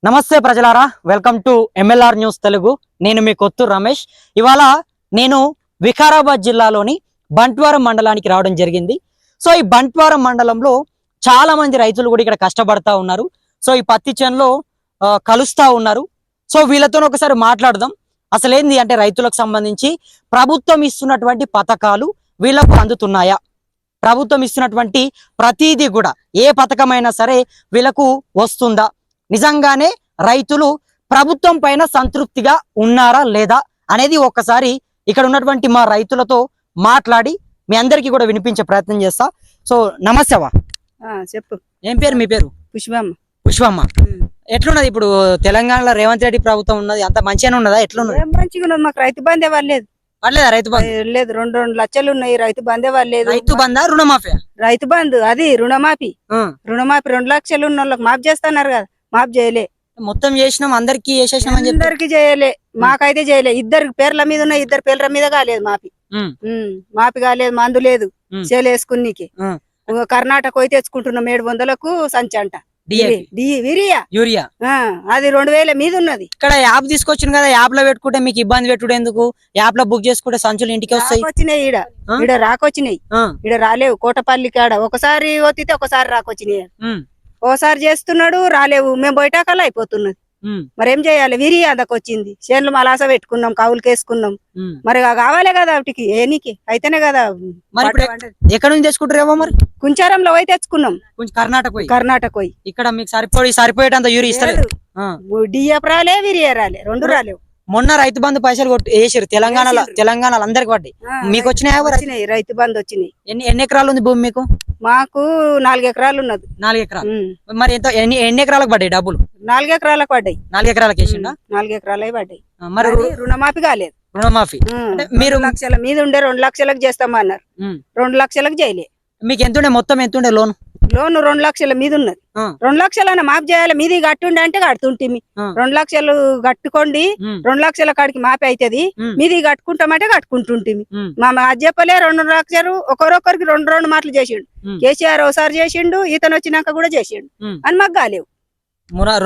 నమస్తే ప్రజలారా, welcome to MLR news Telugu. నేను మీ కొత్తూరు రమేష్. ఇవాళ నేను వికారాబాద్ జిల్లాలోని బంట్వారం మండలానికి రావడం జరిగింది. సో ఈ బంట్వారం మండలంలో చాలా మంది రైతులు కూడా ఇక్కడ కష్టపడతా ఉన్నారు. సో ఈ పత్తి చేనులో కలుస్తా ఉన్నారు. సో వీళ్ళతో ఒకసారి మాట్లాడదాం. అసలు ఏంది అంటే రైతులకు సంబంధించి ప్రభుత్వం ఇస్తున్నటువంటి పథకాలు వీళ్ళకు అందుతున్నాయా, ప్రభుత్వం ఇస్తున్నటువంటి ప్రతిదీ కూడా ఏ పథకమైనా సరే వీళ్ళకు వస్తుందా, నిజంగానే రైతులు ప్రభుత్వం పైన సంతృప్తిగా ఉన్నారా లేదా అనేది ఒక్కసారి ఇక్కడ ఉన్నటువంటి మా రైతులతో మాట్లాడి మీ అందరికీ కూడా వినిపించే ప్రయత్నం చేస్తా. సో నమస్తేవా, చెప్పు. ఏం పేరు? మీ పేరు? పుష్పమ్మ. పుష్పమ్మ. ఎట్లున్నది ఇప్పుడు తెలంగాణలో రేవంత్ రెడ్డి ప్రభుత్వం ఉన్నది, అంత మంచిగానే ఉన్నదా? ఎట్లున్నది? మంచిగా ఉన్నది. మాకు రైతు బందే వాళ్ళలేదు. పర్లేదా రైతు బంధు? లేదు, 2 లక్షలు ఉన్నాయి. రైతు బందే వాళ్ళలేదు. రైతు బందా రుణమాఫీ? రైతు బంధు అది రుణమాఫీ. 2 లక్షలు ఉన్న వాళ్ళకి మాఫ్ చేస్తున్నారు కదా, మాఫ్ చేయలే. మొత్తం చేసినాం, అందరికి చేసేసినాం అని చెప్పి అందరికి చేయలే, మాకైతే చేయలే. 2 పేర్ల మీద ఉన్నాయి, 2 పేర్ల మీద కాలేదు మాఫీ. మాఫీ కాలేదు, మందు లేదు చేలేసుకున్నీకి. కర్ణాటక పోయి తెచ్చుకుంటున్నాం 700కు సంచి అంట యూరియా. అది 2000 మీద ఉన్నది. ఇక్కడ యాప్ తీసుకొచ్చింది కదా, యాప్ లో పెట్టుకుంటే మీకు ఇబ్బంది పెట్టుడు ఎందుకు? యాప్ లో బుక్ చేసుకుంటే సంచులు ఇంటికి వస్తాయి. వచ్చినాయి ఈడ రాకొచ్చినాయి, ఈడ రాలేవు. కోటపల్లి కాడ ఒకసారి ఒత్తితే ఒకసారి రాకొచ్చినాయి. ఓసారి చేస్తున్నాడు, రాలేవు. మేము బయటకల్లా అయిపోతున్నది. మరేం చేయాలి? విరియా వచ్చింది. చేనులు మలాస పెట్టుకున్నాం, కావులకి వేసుకున్నాం. మరి కావాలే కదా వాటికి, ఏనికి అయితేనే కదా. ఎక్కడ నుంచి తెచ్చుకుంటారేమో మరి? కుంచారంలో పోయి తెచ్చుకున్నాం, కర్ణాటక పోయి. ఇక్కడ మీకు సరిపోయేటంత యూరియా ఇస్తలేదు. డిఎఫ్ రాలే, విరియా రాలే, 2 రాలేవు. మొన్న రైతు బంధు పైసలు వేసారు తెలంగాణలో అందరికి పడ్డాయి. మీకు వచ్చినాయి? రైతు బంధు వచ్చినాయి. ఎన్ని ఎకరాలు ఉంది భూమి మీకు? మాకు 4 ఎకరాలు ఉన్నది. 4 ఎకరాలు. మరి ఎంత ఎన్ని ఎకరాలకు పడ్డాయి డబ్బులు? 4 ఎకరాలకు పడ్డాయి. 4 ఎకరాలకు వేసిండా? 4 ఎకరాలు పడ్డాయి. మరి రుణమాఫీ కాలేదు. రుణమాఫీ మీరు 2 లక్షల మీద ఉండే 2 లక్షలకు చేస్తామన్నారు. 2 లక్షలకు చేయలే. మీకు ఎంత ఉండే, మొత్తం ఎంత ఉండే లోన్? 2 లక్షల మీద ఉన్నది. 2 లక్షలన్నా మాఫ్ చేయాలి. మీది కట్టుండే అంటే కడుతుంటే 2 లక్షలు కట్టుకోండి, 2 లక్షల కాడికి మాఫీ అవుతుంది. మీది కట్టుకుంటామంటే కట్టుకుంటుంటే మా అది చెప్పలే. 2 లక్షలు ఒకరొకరికి 2 మాటలు చేసిండు. కేసీఆర్ ఒకసారి చేసిండు, ఇతను వచ్చినాక కూడా చేసిండు అని మాకు కాలేవు.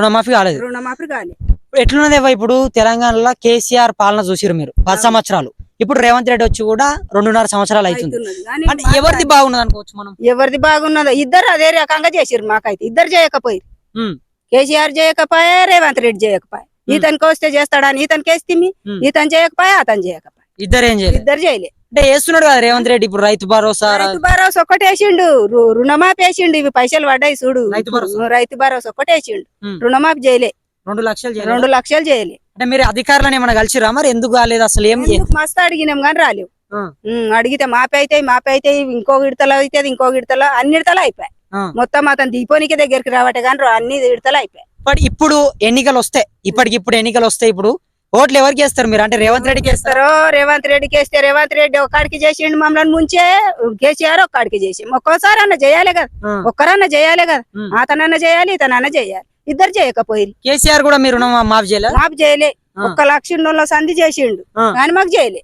రుణమాఫీ కాలేదు. రుణమాఫీ కాలేదు. ఎట్లున్నదేవా ఇప్పుడు తెలంగాణలో కేసీఆర్ పాలన చూసిరు మీరు 10 సంవత్సరాలు. ఇప్పుడు రేవంత్ రెడ్డి వచ్చి కూడా 2.5 సంవత్సరాలు అవుతుంది. అంటే ఎవరిది బాగున్నది అనుకోవచ్చు మనం? ఎవరిది బాగున్నదో ఇద్దరు అదే రకంగా చేసిరు. మాకైతే ఇద్దరు చేయకపోయి, కేసీఆర్ చేయకపోయా, రేవంత్ రెడ్డి చేయకపోయా. ఇతనికి వస్తే చేస్తాడని ఇతనికి వేస్తే, ఇతను చేయకపోయా, అతను చేయకపోయా. ఇద్దరు చేయలే. అంటే వేస్తున్నాడు కదా రేవంత్ రెడ్డి ఇప్పుడు రైతు భరోసా. ఒక్కటి వేసిండు, రుణమాఫీ వేసిండు. ఇవి పైసలు పడ్డాయి చూడు, రైతు భరోసా ఒక్కటి వేసిండు. రుణమాఫీ చేయలే. 2 లక్షలు చేయలే. అంటే మీరు అధికారులను ఏమైనా కలిసిరా మరి? ఎందుకు కాలేదు అసలు? మస్తు అడిగినాం కానీ రాలేవు. అడిగితే మాపి అయితే ఇంకో విడతలు అవుతుంది, ఇంకో విడతలు, అన్ని విడతలు అయిపోయాయి. మొత్తం అతను దీపోనికి దగ్గరికి రావటే కానీ అన్ని విడతలు అయిపోయాయి. బట్ ఇప్పుడు ఎన్నికలు వస్తాయి, ఇప్పటికిప్పుడు ఎన్నికలు వస్తాయి. ఇప్పుడు ఓట్లు ఎవరికి వేస్తారు మీరు? అంటే రేవంత్ రెడ్డికి వేస్తారో? రేవంత్ రెడ్డికి వేస్తే రేవంత్ రెడ్డి ఒక్కడికి చేసిండు మమ్మల్ని ముంచే. కేసీఆర్ ఒక్కడికి చేసి ఒక్కోసారి అన్న చేయాలి కదా, ఒక్కరన్నా చేయాలి కదా. అతనన్నా చేయాలి, ఇతనన్నా చేయాలి. ఇద్దరు చేయకపోయి. కేసీఆర్ కూడా మీరు మాఫ్ చేయలే. 1 లక్ష సంధి చేసిండు కానీ మాకు చేయలే.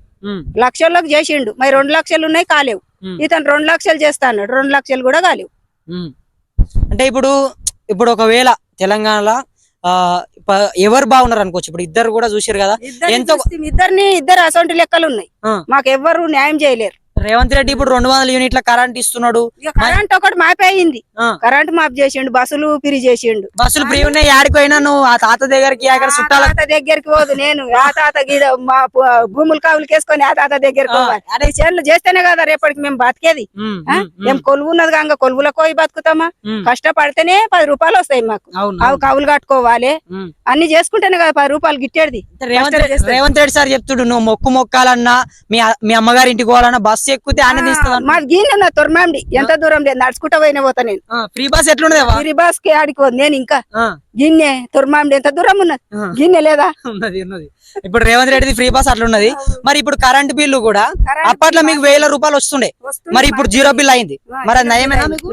లక్షల్లోకి చేసిండు. మరి 2 లక్షలు ఉన్నాయి, కాలేవు. ఇతను 2 లక్షలు చేస్తా అన్నాడు, 2 లక్షలు కూడా కాలేవు. అంటే ఇప్పుడు ఒకవేళ తెలంగాణలో ఎవరు బాగున్నారు అనుకోవచ్చు? ఇప్పుడు ఇద్దరు కూడా చూసారు కదా, ఇద్దరు అసొంటి లెక్కలు ఉన్నాయి. మాకు ఎవ్వరు న్యాయం చేయలేరు. రేవంత్ రెడ్డి ఇప్పుడు 200 యూనిట్ల కరెంట్ ఇస్తున్నాడు. కరెంట్ ఒకటి మాపి అయింది, కరెంట్ మాఫ్ చేసిండు. బస్సులు ఫ్రీ చేసిండు. బస్సులు ఫ్రీ ఉన్నాయి. ఆడిపోయినా నువ్వు ఆ తాత దగ్గరికి చుట్టాల దగ్గరికి పోదు. నేను ఆ తాత మా భూములు కావులకి వేసుకొని ఆ తాత దగ్గరికి పోవాలి. అదే చేనులు చేస్తేనే కదా రేపటికి మేము బతికేది. మేము కొలువు ఉన్నది కాక కొలువులకు పోయి బతుకుతామా? కష్టపడితేనే 10 రూపాయలు వస్తాయి మాకు. అవి కావులు కట్టుకోవాలి, అన్ని చేసుకుంటేనే కదా 10 రూపాయలు గిట్టేది. రేవంత్ రెడ్డి సార్ చెప్తుడు, నువ్వు మొక్కాలన్నా మీ అమ్మగారి ఇంటికి పోవాలన్నా బస్సు ఎక్కితే మా గిన్నె తొరమాండి ఎంత దూరం లేదు, నడుచుకుంటా పోయినా పోతా నేను. ఫ్రీ బస్ ఎట్లుండదు? ఫ్రీ బస్ కి ఆడికి నేను ఇంకా గిన్నె తొరమాండి ఎంత దూరం ఉన్నది, గిన్నె లేదా? ఉన్నది. ఇప్పుడు రేవంత్ రెడ్డి ఫ్రీ బస్ అట్లున్నది. మరి ఇప్పుడు కరెంట్ బిల్లు కూడా అప్పట్లో మీకు 1000 రూపాయలు వస్తుండే, మరి ఇప్పుడు 0 బిల్ అయింది. మరి అది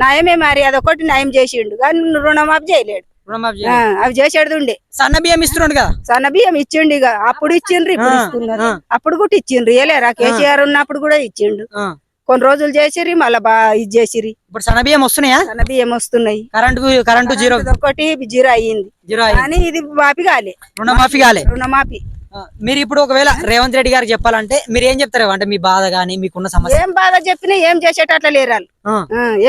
నయమే. మరి అదొకటి నయం చేసిండు కానీ రుణమాఫీ చేయలేడు. అవి చేసేది ఉండే. సన్న బియ్యం ఇస్తున్నాడు కదా, సన్న బియ్యం ఇచ్చిండు. ఇక అప్పుడు ఇచ్చిండ్రు, ఇప్పుడు ఇస్తున్నారు. అప్పుడు కూడా ఇచ్చిండ్రు. ఏలేరా? కేసీఆర్ ఉన్నప్పుడు కూడా ఇచ్చిండు. కొన్ని రోజులు చేసిరి మళ్ళా ఇది చేసిరి. ఇప్పుడు సన్నబియ్యం వస్తున్నాయా? బియ్యం వస్తున్నాయి. కరెంటు జీరో ఒకటి జీరో అయ్యింది కానీ ఇది మాఫీ కాలే, రుణమాఫీ కాలే. రుణమాఫీ మీరు ఇప్పుడు ఒకవేళ రేవంత్ రెడ్డి గారికి చెప్పాలంటే మీరు ఏం చెప్తారు? అంటే మీ బాధ గానీ మీకున్న సమస్య ఏం బాధ చెప్పినా ఏం చేసేటట్ల లేరు వాళ్ళు.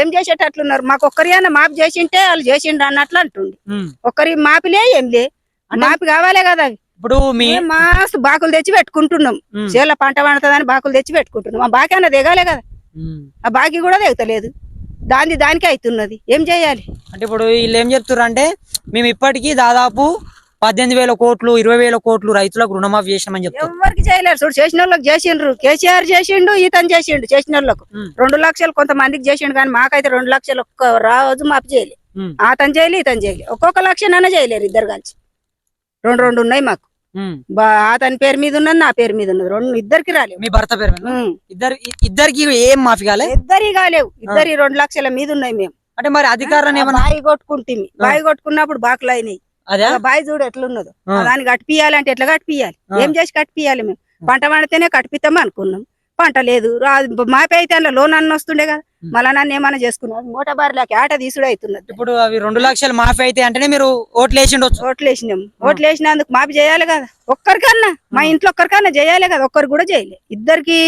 ఏం చేసేటట్లున్నారు? మాకు ఒక్కరికైనా మాఫీ చేసింటే వాళ్ళు చేసిండ్రు అన్నట్లు అంటుండే. ఒక్కరి మాఫీలే ఏం లే, మాఫీ కావాలే కదా. అవి ఇప్పుడు మస్తు బాకులు తెచ్చి పెట్టుకుంటున్నాం, చేల పంట పండుతుందని బాకులు తెచ్చి పెట్టుకుంటున్నాం. ఆ బాకీ అన్న దిగాలే కదా, ఆ బాకీ కూడా దిగుతలేదు. దానికి అవుతున్నది, ఏం చేయాలి? అంటే ఇప్పుడు వీళ్ళు ఏం చెప్తున్నారు అంటే మేము ఇప్పటికీ దాదాపు 18,000 కోట్లు 20,000 కోట్లు రైతులకు రుణమాఫీ చేసినామని చెప్తారు. ఎవరికి చేయలేరు చూడు, చేసిన వాళ్ళకి చేసిండ్రు. కేసీఆర్ చేసిండు, ఇతను చేసిండు. చేసిన వాళ్ళకు 2 లక్షలు కొంతమందికి చేసిండు కానీ మాకైతే 2 లక్షలు ఒక్క రోజు మాఫీ చేయలే. అతను చేయలే, ఇతను చేయలే. ఒక్కొక్క లక్షనైనా చేయలేరు ఇద్దరు కలిసి. 2 ఉన్నాయి మాకు. అతని పేరు మీద ఉన్నది, నా పేరు మీద ఉన్నది. 2 ఇద్దరికి రాలేవు. మీ భర్త పేరు ఇద్దరికి ఏం మాఫీ కాలే? ఇద్దరి కాలేవు. ఇద్దరి 2 లక్షల మీద ఉన్నాయి మేము. అంటే మరి అధికారులను ఏమన్నా బాయి కొట్టుకుంటుంది. బాయి కొట్టుకున్నప్పుడు బాకులు అయినాయి. బాయి చూడు ఎట్లున్నదో. దాన్ని కట్టిపియాలంటే ఎట్లా కట్టిపియాలి? ఏం చేసి కట్టిపియాలి? మేము పంట పండితేనే కట్టిపిస్తాం అనుకున్నాం. పంట లేదు. మాపి అయితే అందులో లోన్ అన్న వస్తుండే కదా, మళ్ళా నన్ను ఏమన్నా చేసుకున్నాను. మూట బారిలోకి ఆట తీసుడు అవుతున్నది. ఇప్పుడు అవి 2 లక్షలు మాఫీ అయితే అంటేనే మీరు ఓట్లు వేసిండొచ్చు. ఓట్లు వేసినాం. ఓట్లు వేసినందుకు మాఫీ చేయాలి కదా. ఒక్కరికన్నా మా ఇంట్లో ఒక్కరికన్నా చేయాలి కదా. ఒక్కరు కూడా చేయలే. ఇద్దరికి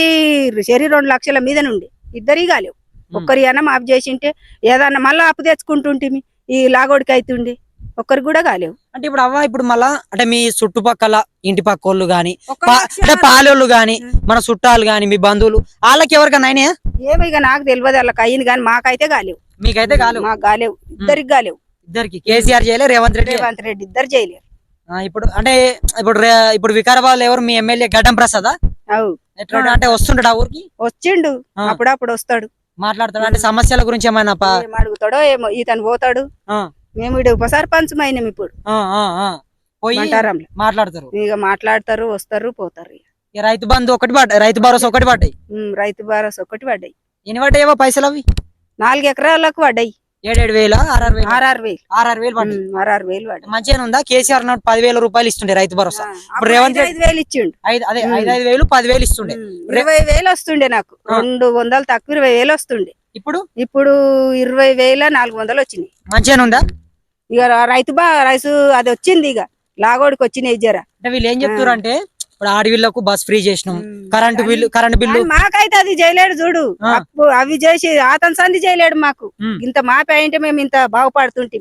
2 లక్షల మీద నుండి ఇద్దరి కాలేవు. ఒక్కరి అన్నా మాఫీ చేసింటే ఏదన్నా మళ్ళా అప్పు తెచ్చుకుంటుంటే ఈ లాగోడికి అవుతుండే. ఒక్కరికి కూడా కాలేవు. అంటే ఇప్పుడు మళ్ళా అంటే మీ చుట్టుపక్కల ఇంటి పక్క వాళ్ళు గాని అంటే పాలోళ్ళు గాని మన చుట్టాలు గాని మీ బంధువులు వాళ్ళకి ఎవరికైనా అయినా? ఏమో ఇక నాకు తెలియదు. వాళ్ళకి అయింది కానీ మాకైతే కాలేవు. మీకైతే కాలేవు? మాకు కాలేవు. ఇద్దరికి కాలేవు. ఇద్దరికి కేసీఆర్ చేయలే, రేవంత్ రెడ్డి ఇద్దరు చేయలేరు. ఇప్పుడు అంటే ఇప్పుడు వికారాబాద్ ఎవరు మీ ఎమ్మెల్యే గడ్డం ప్రసాద్? ఎట్లా అంటే వస్తుంటాడు ఆ ఊరికి? వచ్చిండు, అప్పుడప్పుడు వస్తాడు, మాట్లాడతాడు. అంటే సమస్యల గురించి ఏమైనా అడుగుతాడో ఏమో. ఇతను పోతాడు. మేము ఇక్కడ ఉప సర్పంచ్ అయినాం. ఇప్పుడు మాట్లాడతారు, ఇక మాట్లాడతారు, వస్తారు, పోతారు. రైతు బంధు ఒకటి పడ్డాయి, రైతు భరోసా ఒకటి పడ్డాయి. రైతు భరోసా ఒకటి పడ్డాయి. ఎన్ని పడ్డాయేవో పైసలు? అవి 4 ఎకరాలకు పడ్డాయి. 7,000 6,000 6,000 పడ్డాయి. మంచిగా ఉందా? కేసీఆర్ 10,000 రూపాయలు ఇస్తుండే రైతు భరోసా. ఇప్పుడు రేవంత్ 5,000 ఇచ్చిండు. 5,000 10,000 ఇస్తుండే. 20,000 వస్తుండే నాకు. 200 తక్కువ 20,000 వస్తుండే. ఇప్పుడు 20,400 వచ్చినాయి. మంచిగా ఉందా? ఇక రైతు అది వచ్చింది. ఇక లాగోడికి వచ్చినాయి జర. అంటే వీళ్ళు ఏం చెప్తారు అంటే ఇప్పుడు ఆడవిళ్లకు బస్ ఫ్రీ చేసినాం, కరెంటు బిల్లు మాకైతే అది చేయలేడు చూడు. అవి చేసి అతను సంధి చేయలేడు మాకు. ఇంత మాపి అయింటే మేము ఇంత బాగుపడుతుంటే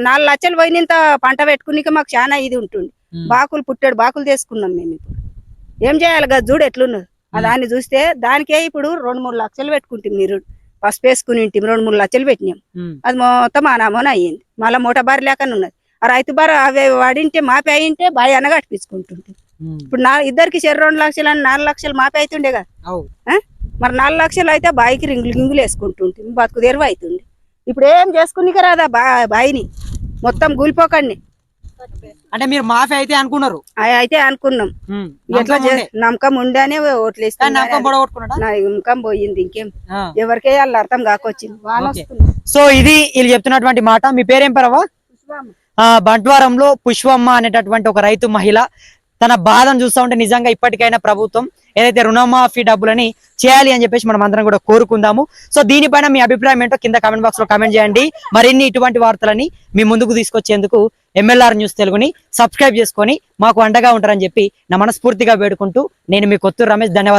4 లక్షలు పోయిన ఇంత పంట పెట్టుకుని మాకు చాలా ఇది ఉంటుంది. బాకులు పుట్టాడు, బాకులు తీసుకున్నాం మేము. ఇప్పుడు ఏం చేయాలి కదా చూడు ఎట్లున్నది. దాన్ని చూస్తే దానికే ఇప్పుడు 2-3 లక్షలు పెట్టుకుంటాం. మీరు పసుపు వేసుకుని 2-3 లక్షలు పెట్టినాం. అది మొత్తం అనామోన అయ్యింది. మళ్ళీ మూట బారి లేకనే ఉన్నది. ఆ రైతు బార అవి వాడింటే మాపి అయింటే బాయ్ అనగా అట్టించుకుంటుంటే. ఇప్పుడు ఇద్దరికి 2 లక్షలు అని 4 లక్షలు మాపి అవుతుండే కదా. మరి 4 లక్షలు అయితే బాయికి రింగులు వేసుకుంటుంటే బతుకు తెరువు అవుతుంది. ఇప్పుడు ఏం చేసుకుని రాదా బాయిని మొత్తం కూలిపోకండి. అంటే మీరు మాఫీ అయితే అనుకున్నారు? అయితే అనుకున్నాం. నమ్మకం ఉండేనే ఓట్లు వేస్తాను. నమ్మకం పోయింది. ఇంకేం ఎవరికే వాళ్ళు అర్థం కాకొచ్చింది. సో ఇది వీళ్ళు చెప్తున్నటువంటి మాట. మీ పేరేం పరవా? బంట్వారంలో పుష్పమ్మ అనేటటువంటి ఒక రైతు మహిళ తన బాధను చూస్తూ ఉంటే నిజంగా ఇప్పటికైనా ప్రభుత్వం ఏదైతే రుణమాఫీ డబ్బులని చేయాలి అని చెప్పేసి మనం అందరం కూడా కోరుకుందాము. సో దీనిపైన మీ అభిప్రాయం ఏంటో కింద కామెంట్ బాక్స్ లో కామెంట్ చేయండి. మరిన్ని ఇటువంటి వార్తలని మీ ముందుకు తీసుకొచ్చేందుకు MLR న్యూస్ తెలుగుని సబ్స్క్రైబ్ చేసుకొని మాకు అండగా ఉంటారని చెప్పి నా మనస్ఫూర్తిగా వేడుకుంటూ నేను మీ కొత్తూరు రమేష్. ధన్యవాదాలు.